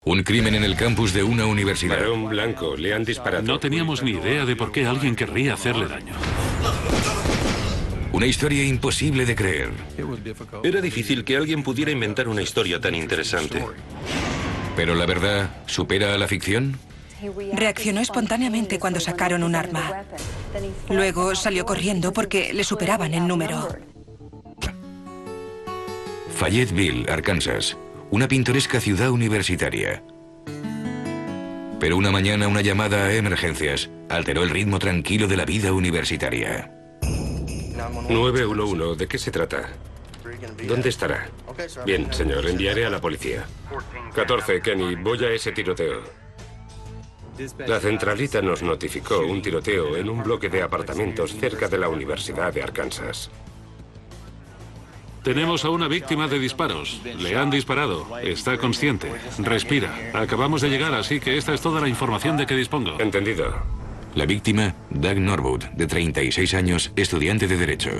Un crimen en el campus de una universidad. Varón blanco, le han disparado. No teníamos ni idea de por qué alguien querría hacerle daño. Una historia imposible de creer. Era difícil que alguien pudiera inventar una historia tan interesante. Pero la verdad supera a la ficción. Reaccionó espontáneamente cuando sacaron un arma. Luego salió corriendo porque le superaban en número. Fayetteville, Arkansas, una pintoresca ciudad universitaria. Pero una mañana una llamada a emergencias alteró el ritmo tranquilo de la vida universitaria. 911, ¿de qué se trata? ¿Dónde estará? Bien, señor, enviaré a la policía. 14, Kenny, voy a ese tiroteo. La centralita nos notificó un tiroteo en un bloque de apartamentos cerca de la Universidad de Arkansas. Tenemos a una víctima de disparos. Le han disparado. Está consciente. Respira. Acabamos de llegar, así que esta es toda la información de que dispongo. Entendido. La víctima, Doug Norwood, de 36 años, estudiante de Derecho.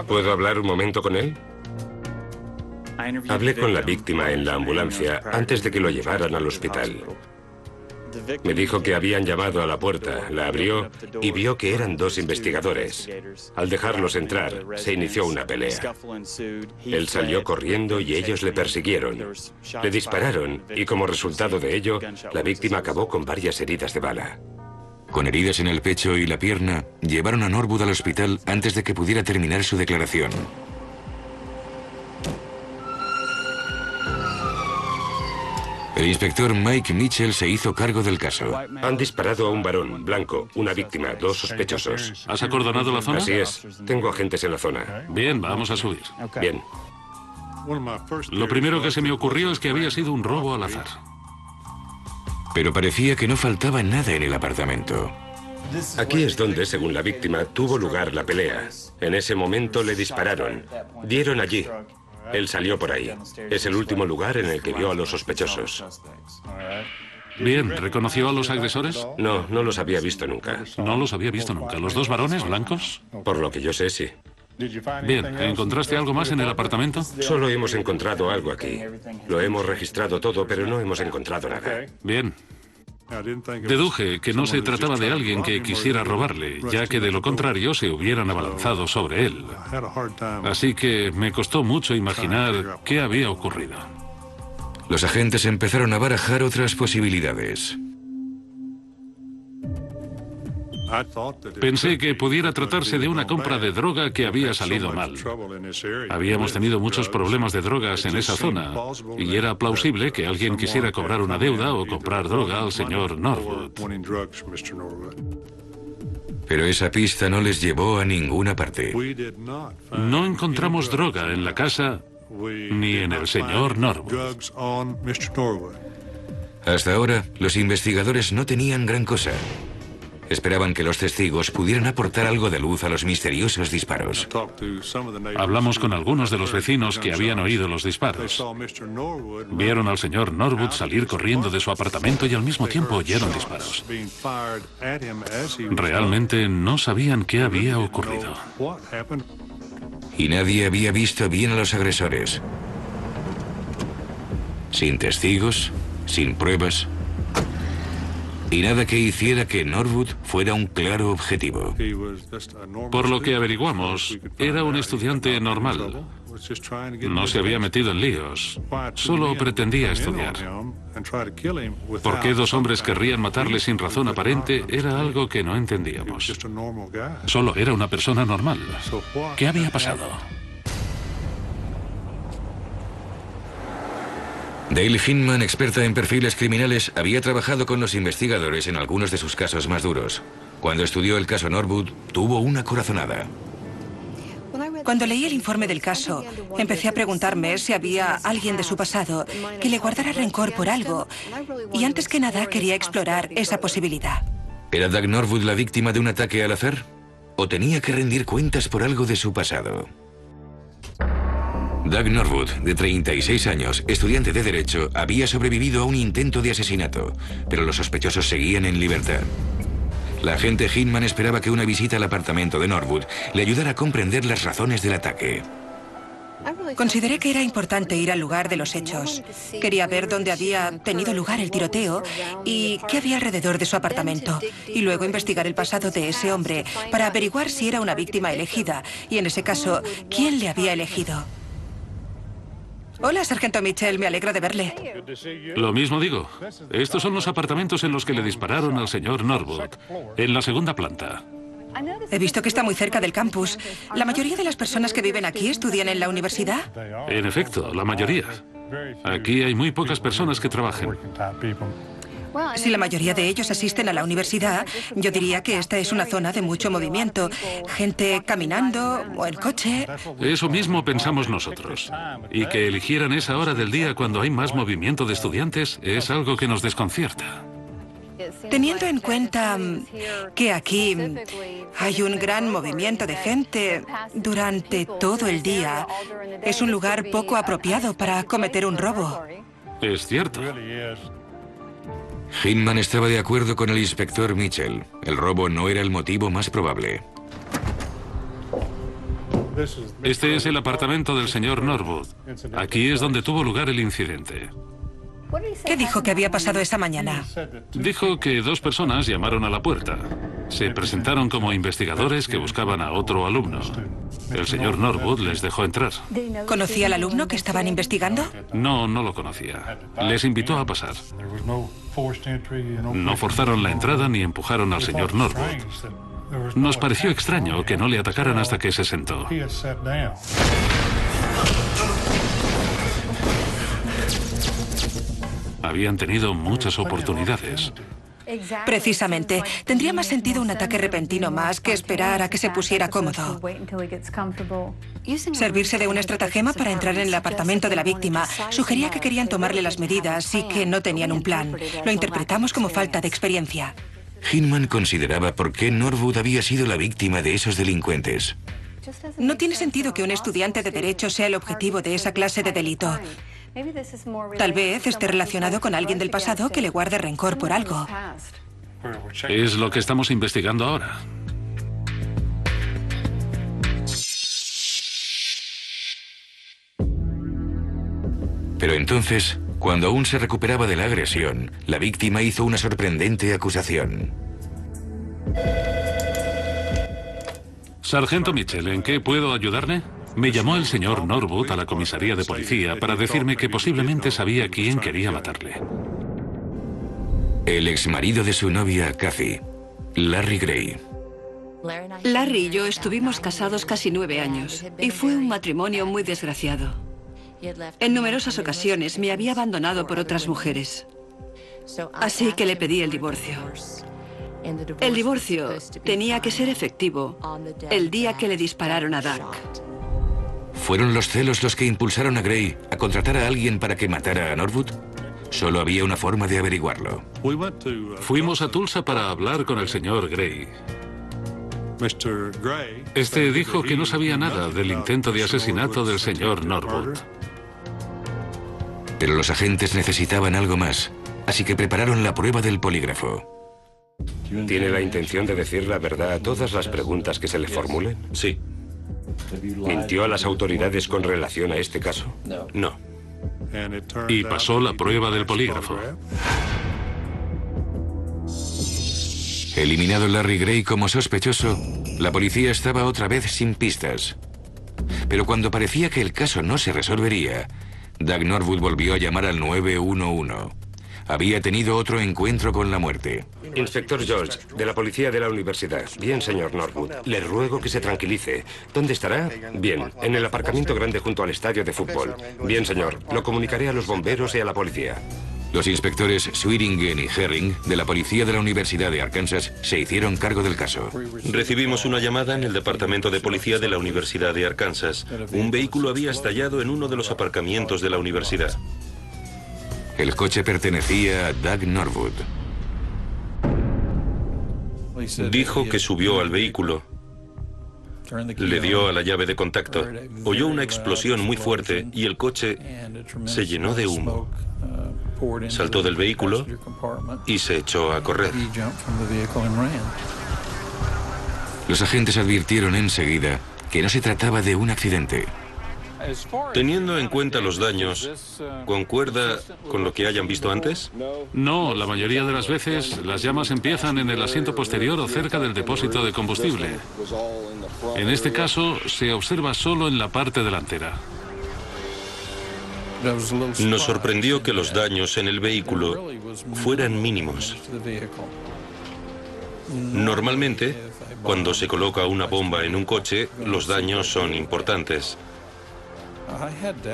¿Puedo hablar un momento con él? Hablé con la víctima en la ambulancia antes de que lo llevaran al hospital. Me dijo que habían llamado a la puerta, la abrió y vio que eran dos investigadores. Al dejarlos entrar, se inició una pelea. Él salió corriendo y ellos le persiguieron. Le dispararon y como resultado de ello, la víctima acabó con varias heridas de bala. Con heridas en el pecho y la pierna, llevaron a Norwood al hospital antes de que pudiera terminar su declaración. El inspector Mike Mitchell se hizo cargo del caso. Han disparado a un varón blanco, una víctima, dos sospechosos. ¿Has acordonado la zona? Así es. Tengo agentes en la zona. Bien, vamos a subir. Bien. Lo primero que se me ocurrió es que había sido un robo al azar. Pero parecía que no faltaba nada en el apartamento. Aquí es donde, según la víctima, tuvo lugar la pelea. En ese momento le dispararon. Dieron allí. Él salió por ahí. Es el último lugar en el que vio a los sospechosos. Bien, ¿reconoció a los agresores? No, no los había visto nunca. No los había visto nunca. ¿Los dos varones blancos? Por lo que yo sé, sí. Bien, ¿encontraste algo más en el apartamento? Solo hemos encontrado algo aquí. Lo hemos registrado todo, pero no hemos encontrado nada. Bien. Deduje que no se trataba de alguien que quisiera robarle, ya que de lo contrario se hubieran abalanzado sobre él. Así que me costó mucho imaginar qué había ocurrido. Los agentes empezaron a barajar otras posibilidades. Pensé que pudiera tratarse de una compra de droga que había salido mal. Habíamos tenido muchos problemas de drogas en esa zona y era plausible que alguien quisiera cobrar una deuda o comprar droga al señor Norwood. Pero esa pista no les llevó a ninguna parte. No encontramos droga en la casa ni en el señor Norwood. Hasta ahora, los investigadores no tenían gran cosa. Esperaban que los testigos pudieran aportar algo de luz a los misteriosos disparos. Hablamos con algunos de los vecinos que habían oído los disparos. Vieron al señor Norwood salir corriendo de su apartamento y al mismo tiempo oyeron disparos. Realmente no sabían qué había ocurrido. Y nadie había visto bien a los agresores. Sin testigos, sin pruebas, y nada que hiciera que Norwood fuera un claro objetivo. Por lo que averiguamos, era un estudiante normal. No se había metido en líos. Solo pretendía estudiar. ¿Por qué dos hombres querrían matarle sin razón aparente? Era algo que no entendíamos. Solo era una persona normal. ¿Qué había pasado? Dale Hinman, experta en perfiles criminales, había trabajado con los investigadores en algunos de sus casos más duros. Cuando estudió el caso Norwood, tuvo una corazonada. Cuando leí el informe del caso, empecé a preguntarme si había alguien de su pasado que le guardara rencor por algo. Y antes que nada quería explorar esa posibilidad. ¿Era Doug Norwood la víctima de un ataque al azar? ¿O tenía que rendir cuentas por algo de su pasado? Doug Norwood, de 36 años, estudiante de Derecho, había sobrevivido a un intento de asesinato, pero los sospechosos seguían en libertad. La agente Hinman esperaba que una visita al apartamento de Norwood le ayudara a comprender las razones del ataque. Consideré que era importante ir al lugar de los hechos. Quería ver dónde había tenido lugar el tiroteo y qué había alrededor de su apartamento. Y luego investigar el pasado de ese hombre para averiguar si era una víctima elegida y, en ese caso, quién le había elegido. Hola, sargento Mitchell, me alegra de verle. Lo mismo digo. Estos son los apartamentos en los que le dispararon al señor Norwood, en la segunda planta. He visto que está muy cerca del campus. ¿La mayoría de las personas que viven aquí estudian en la universidad? En efecto, la mayoría. Aquí hay muy pocas personas que trabajen. Si la mayoría de ellos asisten a la universidad, yo diría que esta es una zona de mucho movimiento. Gente caminando o en coche. Eso mismo pensamos nosotros. Y que eligieran esa hora del día cuando hay más movimiento de estudiantes es algo que nos desconcierta. Teniendo en cuenta que aquí hay un gran movimiento de gente durante todo el día, es un lugar poco apropiado para cometer un robo. Es cierto. Hinman estaba de acuerdo con el inspector Mitchell. El robo no era el motivo más probable. Este es el apartamento del señor Norwood. Aquí es donde tuvo lugar el incidente. ¿Qué dijo que había pasado esa mañana? Dijo que dos personas llamaron a la puerta. Se presentaron como investigadores que buscaban a otro alumno. El señor Norwood les dejó entrar. ¿Conocía al alumno que estaban investigando? No, no lo conocía. Les invitó a pasar. No forzaron la entrada ni empujaron al señor Norwood. Nos pareció extraño que no le atacaran hasta que se sentó. Habían tenido muchas oportunidades. Precisamente. Tendría más sentido un ataque repentino más que esperar a que se pusiera cómodo. Servirse de una estratagema para entrar en el apartamento de la víctima sugería que querían tomarle las medidas y que no tenían un plan. Lo interpretamos como falta de experiencia. Hinman consideraba por qué Norwood había sido la víctima de esos delincuentes. No tiene sentido que un estudiante de Derecho sea el objetivo de esa clase de delito. Tal vez esté relacionado con alguien del pasado que le guarde rencor por algo. Es lo que estamos investigando ahora. Pero entonces, cuando aún se recuperaba de la agresión, la víctima hizo una sorprendente acusación. Sargento Mitchell, ¿en qué puedo ayudarle? Me llamó el señor Norwood a la comisaría de policía para decirme que posiblemente sabía quién quería matarle. El exmarido de su novia, Kathy, Larry Gray. Larry y yo estuvimos casados casi 9 años y fue un matrimonio muy desgraciado. En numerosas ocasiones me había abandonado por otras mujeres. Así que le pedí el divorcio. El divorcio tenía que ser efectivo el día que le dispararon a Doug. ¿Fueron los celos los que impulsaron a Gray a contratar a alguien para que matara a Norwood? Solo había una forma de averiguarlo. Fuimos a Tulsa para hablar con el señor Gray. Este dijo que no sabía nada del intento de asesinato del señor Norwood. Pero los agentes necesitaban algo más, así que prepararon la prueba del polígrafo. ¿Tiene la intención de decir la verdad a todas las preguntas que se le formulen? Sí. ¿Mintió a las autoridades con relación a este caso? No. Y pasó la prueba del polígrafo. Eliminado Larry Gray como sospechoso, la policía estaba otra vez sin pistas. Pero cuando parecía que el caso no se resolvería, Doug Norwood volvió a llamar al 911. Había tenido otro encuentro con la muerte. Inspector George, de la policía de la universidad. Bien, señor Norwood. Le ruego que se tranquilice. ¿Dónde estará? Bien, en el aparcamiento grande junto al estadio de fútbol. Bien, señor. Lo comunicaré a los bomberos y a la policía. Los inspectores Swearingen y Herring, de la policía de la Universidad de Arkansas, se hicieron cargo del caso. Recibimos una llamada en el departamento de policía de la Universidad de Arkansas. Un vehículo había estallado en uno de los aparcamientos de la universidad. El coche pertenecía a Doug Norwood. Dijo que subió al vehículo. Le dio a la llave de contacto. Oyó una explosión muy fuerte y el coche se llenó de humo. Saltó del vehículo y se echó a correr. Los agentes advirtieron enseguida que no se trataba de un accidente. Teniendo en cuenta los daños, ¿concuerda con lo que hayan visto antes? No, la mayoría de las veces las llamas empiezan en el asiento posterior o cerca del depósito de combustible. En este caso, se observa solo en la parte delantera. Nos sorprendió que los daños en el vehículo fueran mínimos. Normalmente, cuando se coloca una bomba en un coche, los daños son importantes.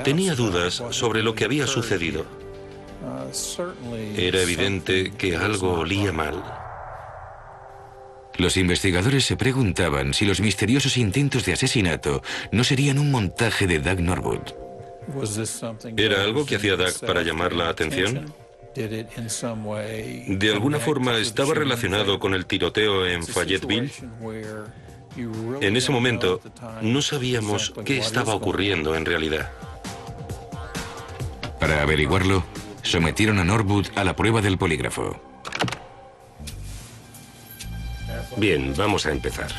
Tenía dudas sobre lo que había sucedido. Era evidente que algo olía mal. Los investigadores se preguntaban si los misteriosos intentos de asesinato no serían un montaje de Doug Norwood. ¿Era algo que hacía Doug para llamar la atención? ¿De alguna forma estaba relacionado con el tiroteo en Fayetteville? En ese momento, no sabíamos qué estaba ocurriendo en realidad. Para averiguarlo, sometieron a Norwood a la prueba del polígrafo. Bien, vamos a empezar.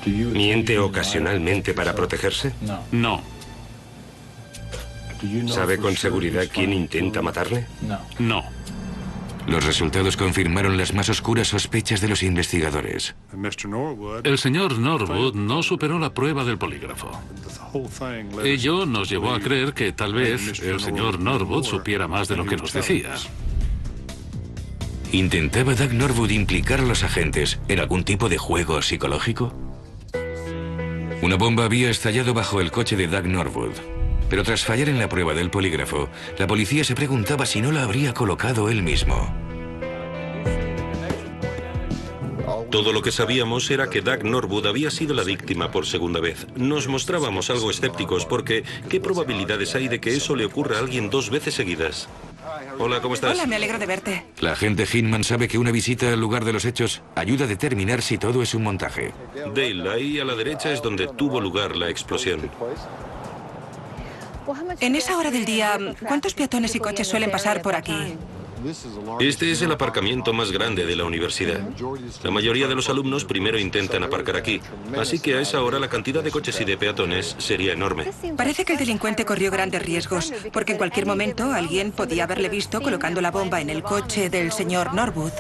¿Miente ocasionalmente para protegerse? No, ¿Sabe con seguridad quién intenta matarle? no. Los resultados confirmaron las más oscuras sospechas de los investigadores. El señor Norwood no superó la prueba del polígrafo. Ello nos llevó a creer que tal vez el señor Norwood supiera más de lo que nos decía. ¿Intentaba Doug Norwood implicar a los agentes en algún tipo de juego psicológico? Una bomba había estallado bajo el coche de Doug Norwood, pero tras fallar en la prueba del polígrafo, la policía se preguntaba si no la habría colocado él mismo. Todo lo que sabíamos era que Doug Norwood había sido la víctima por segunda vez. Nos mostrábamos algo escépticos porque ¿qué probabilidades hay de que eso le ocurra a alguien 2 veces seguidas? Hola, ¿cómo estás? Hola, me alegro de verte. La agente Hinman sabe que una visita al lugar de los hechos ayuda a determinar si todo es un montaje. Dale, ahí a la derecha es donde tuvo lugar la explosión. En esa hora del día, ¿cuántos peatones y coches suelen pasar por aquí? Este es el aparcamiento más grande de la universidad. La mayoría de los alumnos primero intentan aparcar aquí, así que a esa hora la cantidad de coches y de peatones sería enorme. Parece que el delincuente corrió grandes riesgos, porque en cualquier momento alguien podía haberle visto colocando la bomba en el coche del señor Norwood.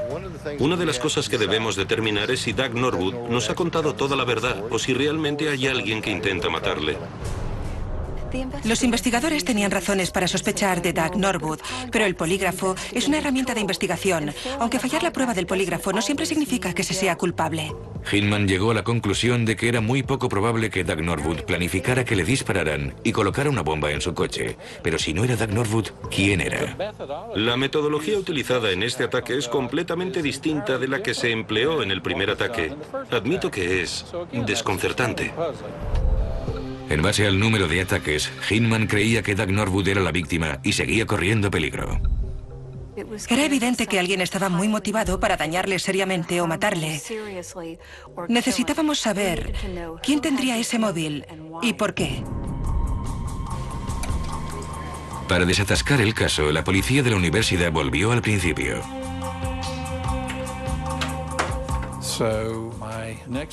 Una de las cosas que debemos determinar es si Doug Norwood nos ha contado toda la verdad o si realmente hay alguien que intenta matarle. Los investigadores tenían razones para sospechar de Doug Norwood, pero el polígrafo es una herramienta de investigación. Aunque fallar la prueba del polígrafo no siempre significa que se sea culpable. Hinman llegó a la conclusión de que era muy poco probable que Doug Norwood planificara que le dispararan y colocara una bomba en su coche. Pero si no era Doug Norwood, ¿quién era? La metodología utilizada en este ataque es completamente distinta de la que se empleó en el primer ataque. Admito que es desconcertante. En base al número de ataques, Hinman creía que Doug Norwood era la víctima y seguía corriendo peligro. Era evidente que alguien estaba muy motivado para dañarle seriamente o matarle. Necesitábamos saber quién tendría ese móvil y por qué. Para desatascar el caso, la policía de la universidad volvió al principio.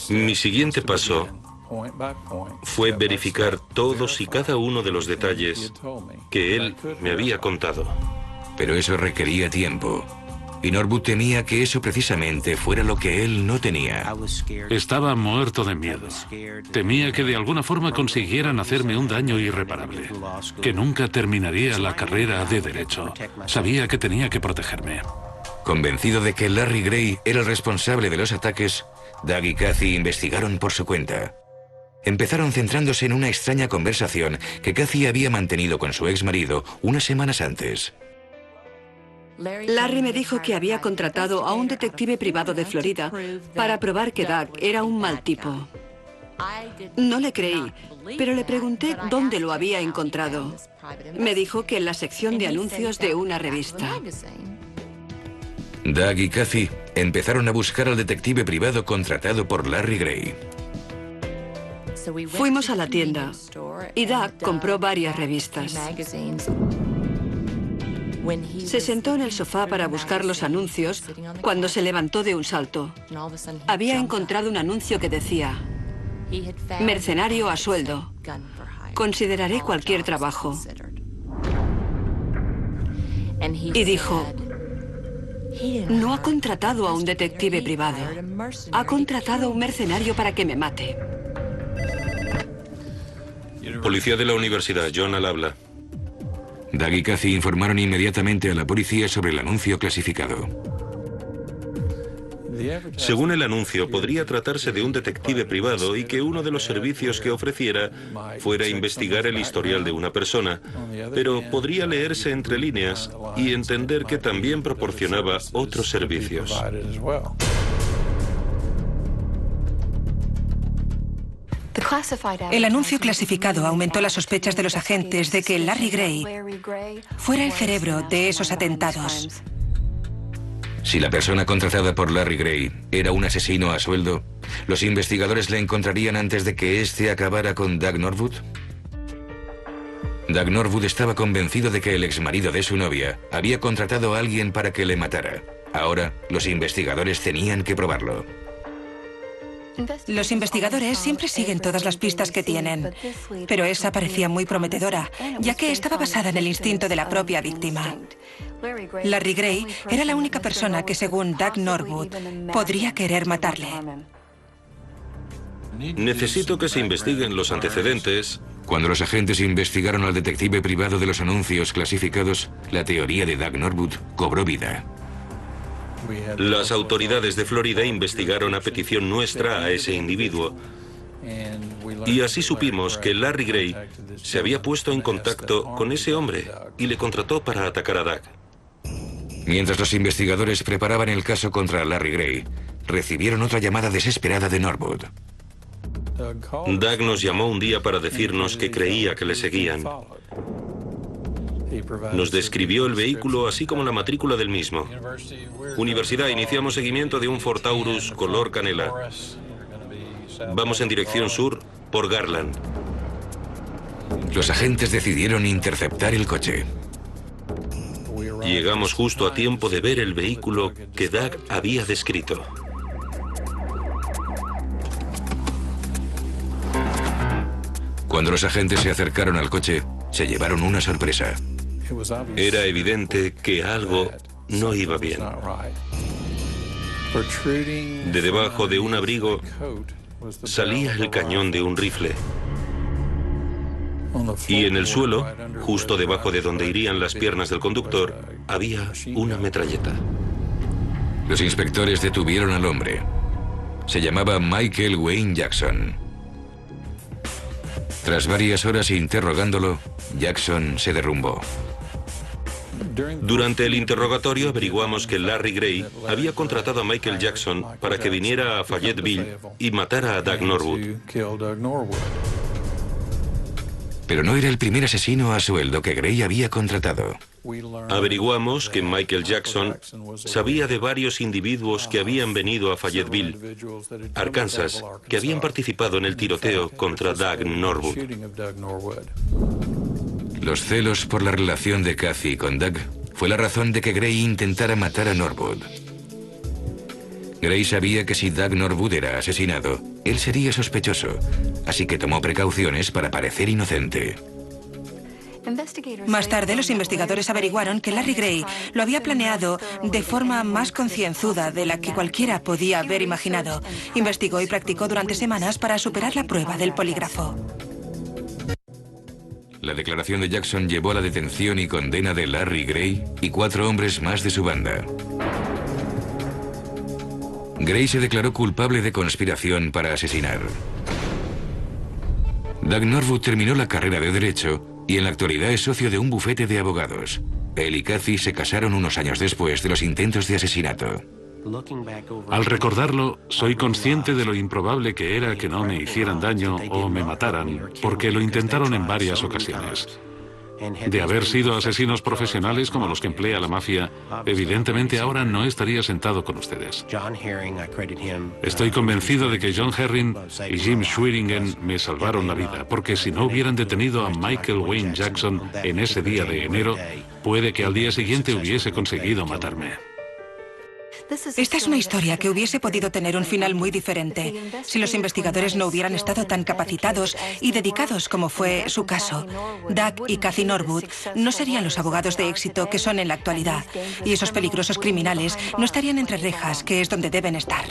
Mi siguiente paso fue verificar todos y cada uno de los detalles que él me había contado. Pero eso requería tiempo. Y Norwood temía que eso precisamente fuera lo que él no tenía. Estaba muerto de miedo. Temía que de alguna forma consiguieran hacerme un daño irreparable, que nunca terminaría la carrera de derecho. Sabía que tenía que protegerme. Convencido de que Larry Gray era el responsable de los ataques, Doug y Kathy investigaron por su cuenta. Empezaron centrándose en una extraña conversación que Kathy había mantenido con su exmarido unas semanas antes. Larry me dijo que había contratado a un detective privado de Florida para probar que Doug era un mal tipo. No le creí, pero le pregunté dónde lo había encontrado. Me dijo que en la sección de anuncios de una revista. Doug y Kathy empezaron a buscar al detective privado contratado por Larry Gray. Fuimos a la tienda y Doug compró varias revistas. Se sentó en el sofá para buscar los anuncios cuando se levantó de un salto. Había encontrado un anuncio que decía: mercenario a sueldo. Consideraré cualquier trabajo. Y dijo: no ha contratado a un detective privado. Ha contratado a un mercenario para que me mate. Policía de la universidad, John al habla. Doug y Kathy informaron inmediatamente a la policía sobre el anuncio clasificado. Según el anuncio, podría tratarse de un detective privado y que uno de los servicios que ofreciera fuera investigar el historial de una persona, pero podría leerse entre líneas y entender que también proporcionaba otros servicios. El anuncio clasificado aumentó las sospechas de los agentes de que Larry Gray fuera el cerebro de esos atentados. Si la persona contratada por Larry Gray era un asesino a sueldo, ¿los investigadores le encontrarían antes de que éste acabara con Doug Norwood? Doug Norwood estaba convencido de que el exmarido de su novia había contratado a alguien para que le matara. Ahora, los investigadores tenían que probarlo. Los investigadores siempre siguen todas las pistas que tienen, pero esa parecía muy prometedora, ya que estaba basada en el instinto de la propia víctima. Larry Gray era la única persona que, según Doug Norwood, podría querer matarle. Necesito que se investiguen los antecedentes. Cuando los agentes investigaron al detective privado de los anuncios clasificados, la teoría de Doug Norwood cobró vida. Las autoridades de Florida investigaron a petición nuestra a ese individuo. Y así supimos que Larry Gray se había puesto en contacto con ese hombre y le contrató para atacar a Doug. Mientras los investigadores preparaban el caso contra Larry Gray, recibieron otra llamada desesperada de Norwood. Doug nos llamó un día para decirnos que creía que le seguían. Nos describió el vehículo así como la matrícula del mismo. Universidad, iniciamos seguimiento de un Ford Taurus color canela. Vamos en dirección sur por Garland. Los agentes decidieron interceptar el coche. Llegamos justo a tiempo de ver el vehículo que Doug había descrito. Cuando los agentes se acercaron al coche, se llevaron una sorpresa. Era evidente que algo no iba bien. De debajo de un abrigo salía el cañón de un rifle. Y en el suelo, justo debajo de donde irían las piernas del conductor, había una metralleta. Los inspectores detuvieron al hombre. Se llamaba Michael Wayne Jackson. Tras varias horas interrogándolo, Jackson se derrumbó. Durante el interrogatorio averiguamos que Larry Gray había contratado a Michael Jackson para que viniera a Fayetteville y matara a Doug Norwood. Pero no era el primer asesino a sueldo que Gray había contratado. Averiguamos que Michael Jackson sabía de varios individuos que habían venido a Fayetteville, Arkansas, que habían participado en el tiroteo contra Doug Norwood. Los celos por la relación de Kathy con Doug fue la razón de que Gray intentara matar a Norwood. Gray sabía que si Doug Norwood era asesinado, él sería sospechoso, así que tomó precauciones para parecer inocente. Más tarde, los investigadores averiguaron que Larry Gray lo había planeado de forma más concienzuda de la que cualquiera podía haber imaginado. Investigó y practicó durante semanas para superar la prueba del polígrafo. La declaración de Jackson llevó a la detención y condena de Larry Gray y 4 hombres más de su banda. Gray se declaró culpable de conspiración para asesinar. Doug Norwood terminó la carrera de Derecho y en la actualidad es socio de un bufete de abogados. Él y Kathy se casaron unos años después de los intentos de asesinato. Al recordarlo, soy consciente de lo improbable que era que no me hicieran daño o me mataran, porque lo intentaron en varias ocasiones. De haber sido asesinos profesionales como los que emplea la mafia, evidentemente ahora no estaría sentado con ustedes. Estoy convencido de que John Herring y Jim Schwieringen me salvaron la vida, porque si no hubieran detenido a Michael Wayne Jackson en ese día de enero, puede que al día siguiente hubiese conseguido matarme. Esta es una historia que hubiese podido tener un final muy diferente si los investigadores no hubieran estado tan capacitados y dedicados como fue su caso. Doug y Kathy Norwood no serían los abogados de éxito que son en la actualidad, y esos peligrosos criminales no estarían entre rejas, que es donde deben estar.